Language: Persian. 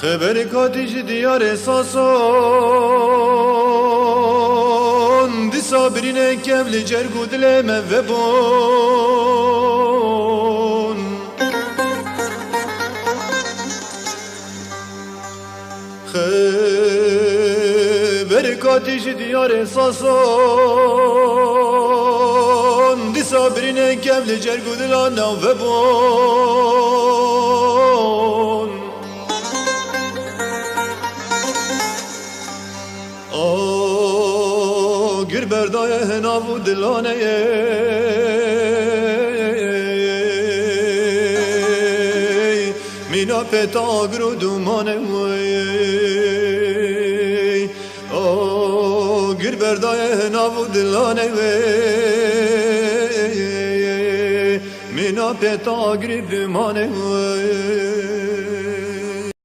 خبر کاتیج دیار ساسون دی صابرین کبل جرگو دل موبون خبر کاتیج دیار ساسون دی صابرین کبل جرگو دل موبون گر بردای هناو دلانه مینا پتا گرو دومانه گر بردای هناو دلانه مینا پتا گرو دومانه